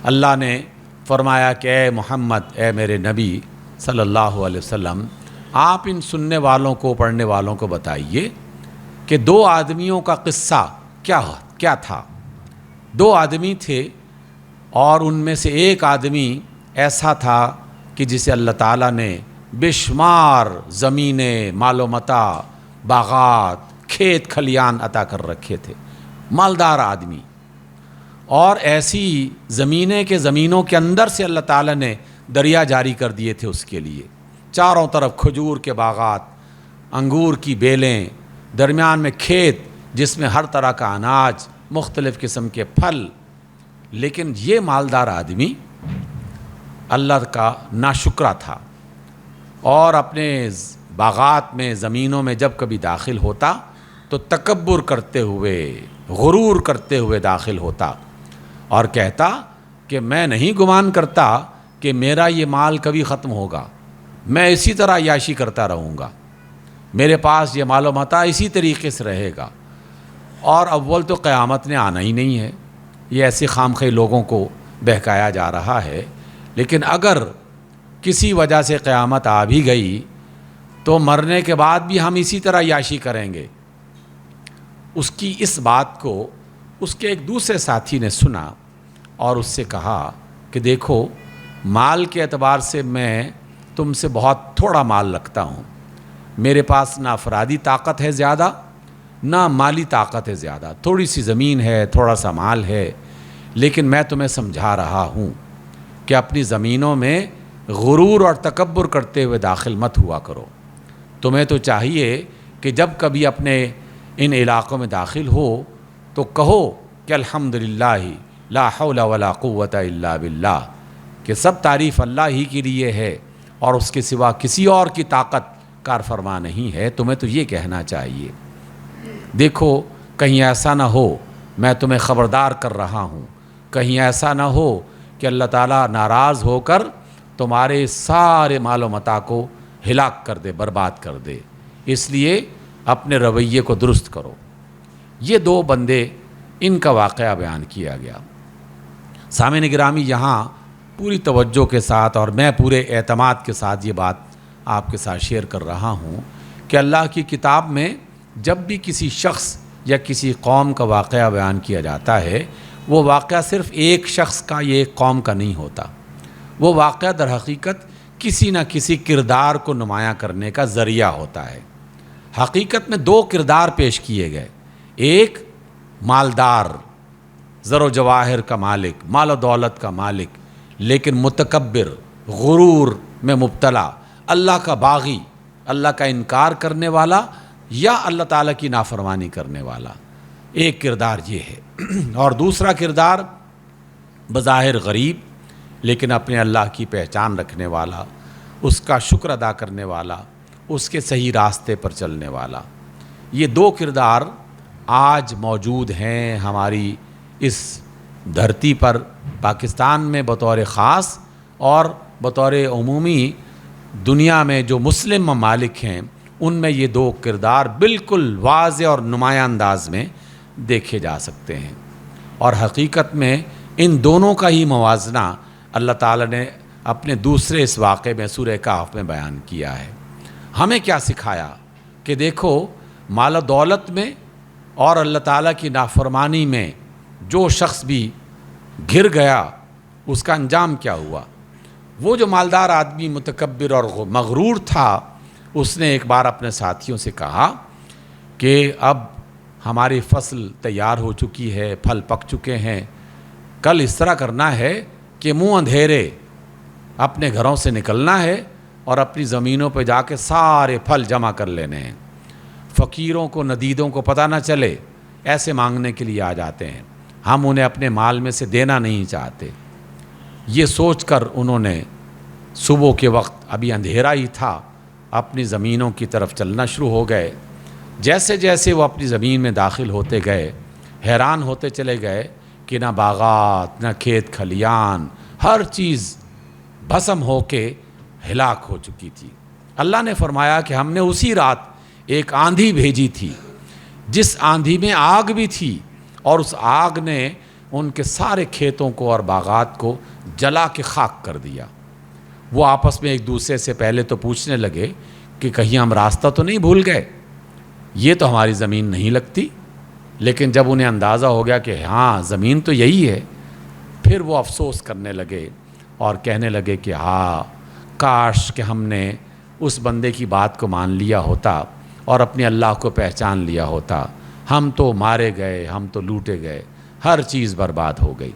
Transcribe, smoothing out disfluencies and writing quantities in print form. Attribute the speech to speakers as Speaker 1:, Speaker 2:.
Speaker 1: اللہ نے فرمایا کہ اے محمد، اے میرے نبی صلی اللہ علیہ وسلم، آپ ان سننے والوں کو، پڑھنے والوں کو بتائیے کہ دو آدمیوں کا قصہ کیا تھا۔ دو آدمی تھے اور ان میں سے ایک آدمی ایسا تھا کہ جسے اللہ تعالیٰ نے بے شمار زمینیں، مال و متاع، باغات، کھیت کھلیان عطا کر رکھے تھے، مالدار آدمی، اور ایسی زمینوں کے اندر سے اللہ تعالیٰ نے دریا جاری کر دیے تھے اس کے لیے، چاروں طرف کھجور کے باغات، انگور کی بیلیں، درمیان میں کھیت جس میں ہر طرح کا اناج، مختلف قسم کے پھل۔ لیکن یہ مالدار آدمی اللہ کا ناشکرا تھا، اور اپنے باغات میں، زمینوں میں جب کبھی داخل ہوتا تو تکبر کرتے ہوئے، غرور کرتے ہوئے داخل ہوتا اور کہتا کہ میں نہیں گمان کرتا کہ میرا یہ مال کبھی ختم ہوگا، میں اسی طرح عیاشی کرتا رہوں گا، میرے پاس یہ مال و متاع اسی طریقے سے رہے گا، اور اول تو قیامت نے آنا ہی نہیں ہے۔ یہ ایسے خامخواہ لوگوں کو بہکایا جا رہا ہے، لیکن اگر کسی وجہ سے قیامت آ بھی گئی تو مرنے کے بعد بھی ہم اسی طرح عیاشی کریں گے۔ اس کی اس بات کو اس کے ایک دوسرے ساتھی نے سنا اور اس سے کہا کہ دیکھو، مال کے اعتبار سے میں تم سے بہت تھوڑا مال رکھتا ہوں، میرے پاس نہ افرادی طاقت ہے زیادہ، نہ مالی طاقت ہے زیادہ، تھوڑی سی زمین ہے، تھوڑا سا مال ہے، لیکن میں تمہیں سمجھا رہا ہوں کہ اپنی زمینوں میں غرور اور تکبر کرتے ہوئے داخل مت ہوا کرو۔ تمہیں تو چاہیے کہ جب کبھی اپنے ان علاقوں میں داخل ہو تو کہو کہ الحمدللہ لا حول ولا قوت الا باللہ، کہ سب تعریف اللہ ہی کے لیے ہے اور اس کے سوا کسی اور کی طاقت کار فرما نہیں ہے۔ تمہیں تو یہ کہنا چاہیے۔ دیکھو کہیں ایسا نہ ہو، میں تمہیں خبردار کر رہا ہوں، کہیں ایسا نہ ہو کہ اللہ تعالیٰ ناراض ہو کر تمہارے سارے مال و متاع کو ہلاک کر دے، برباد کر دے، اس لیے اپنے رویے کو درست کرو۔ یہ دو بندے، ان کا واقعہ بیان کیا گیا۔ سامعین گرامی، یہاں پوری توجہ کے ساتھ اور میں پورے اعتماد کے ساتھ یہ بات آپ کے ساتھ شیئر کر رہا ہوں کہ اللہ کی کتاب میں جب بھی کسی شخص یا کسی قوم کا واقعہ بیان کیا جاتا ہے، وہ واقعہ صرف ایک شخص کا یا ایک قوم کا نہیں ہوتا، وہ واقعہ در حقیقت کسی نہ کسی کردار کو نمایاں کرنے کا ذریعہ ہوتا ہے۔ حقیقت میں دو کردار پیش کیے گئے، ایک مالدار، زر و جواہر کا مالک، مال و دولت کا مالک، لیکن متکبر، غرور میں مبتلا، اللہ کا باغی، اللہ کا انکار کرنے والا یا اللہ تعالیٰ کی نافرمانی کرنے والا۔ ایک کردار یہ ہے، اور دوسرا کردار بظاہر غریب لیکن اپنے اللہ کی پہچان رکھنے والا، اس کا شکر ادا کرنے والا، اس کے صحیح راستے پر چلنے والا۔ یہ دو کردار آج موجود ہیں ہماری اس دھرتی پر، پاکستان میں بطور خاص اور بطور عمومی دنیا میں جو مسلم ممالک ہیں ان میں یہ دو کردار بالکل واضح اور نمایاں انداز میں دیکھے جا سکتے ہیں، اور حقیقت میں ان دونوں کا ہی موازنہ اللہ تعالیٰ نے اپنے دوسرے اس واقعے میں سورہ کہف میں بیان کیا ہے۔ ہمیں کیا سکھایا کہ دیکھو، مال و دولت میں اور اللہ تعالیٰ کی نافرمانی میں جو شخص بھی گر گیا اس کا انجام کیا ہوا۔ وہ جو مالدار آدمی متکبر اور مغرور تھا، اس نے ایک بار اپنے ساتھیوں سے کہا کہ اب ہماری فصل تیار ہو چکی ہے، پھل پک چکے ہیں، کل اس طرح کرنا ہے کہ منہ اندھیرے اپنے گھروں سے نکلنا ہے اور اپنی زمینوں پہ جا کے سارے پھل جمع کر لینے ہیں، فقیروں کو، ندیدوں کو پتہ نہ چلے، ایسے مانگنے کے لیے آ جاتے ہیں، ہم انہیں اپنے مال میں سے دینا نہیں چاہتے۔ یہ سوچ کر انہوں نے صبح کے وقت، ابھی اندھیرا ہی تھا، اپنی زمینوں کی طرف چلنا شروع ہو گئے۔ جیسے جیسے وہ اپنی زمین میں داخل ہوتے گئے، حیران ہوتے چلے گئے کہ نہ باغات، نہ کھیت کھلیان، ہر چیز بھسم ہو کے ہلاک ہو چکی تھی۔ اللہ نے فرمایا کہ ہم نے اسی رات ایک آندھی بھیجی تھی، جس آندھی میں آگ بھی تھی، اور اس آگ نے ان کے سارے کھیتوں کو اور باغات کو جلا کے خاک کر دیا۔ وہ آپس میں ایک دوسرے سے پہلے تو پوچھنے لگے کہ کہیں ہم راستہ تو نہیں بھول گئے، یہ تو ہماری زمین نہیں لگتی۔ لیکن جب انہیں اندازہ ہو گیا کہ ہاں زمین تو یہی ہے، پھر وہ افسوس کرنے لگے اور کہنے لگے کہ ہاں کاش کہ ہم نے اس بندے کی بات کو مان لیا ہوتا اور اپنے اللہ کو پہچان لیا ہوتا، ہم تو مارے گئے، ہم تو لوٹے گئے، ہر چیز برباد ہو گئی۔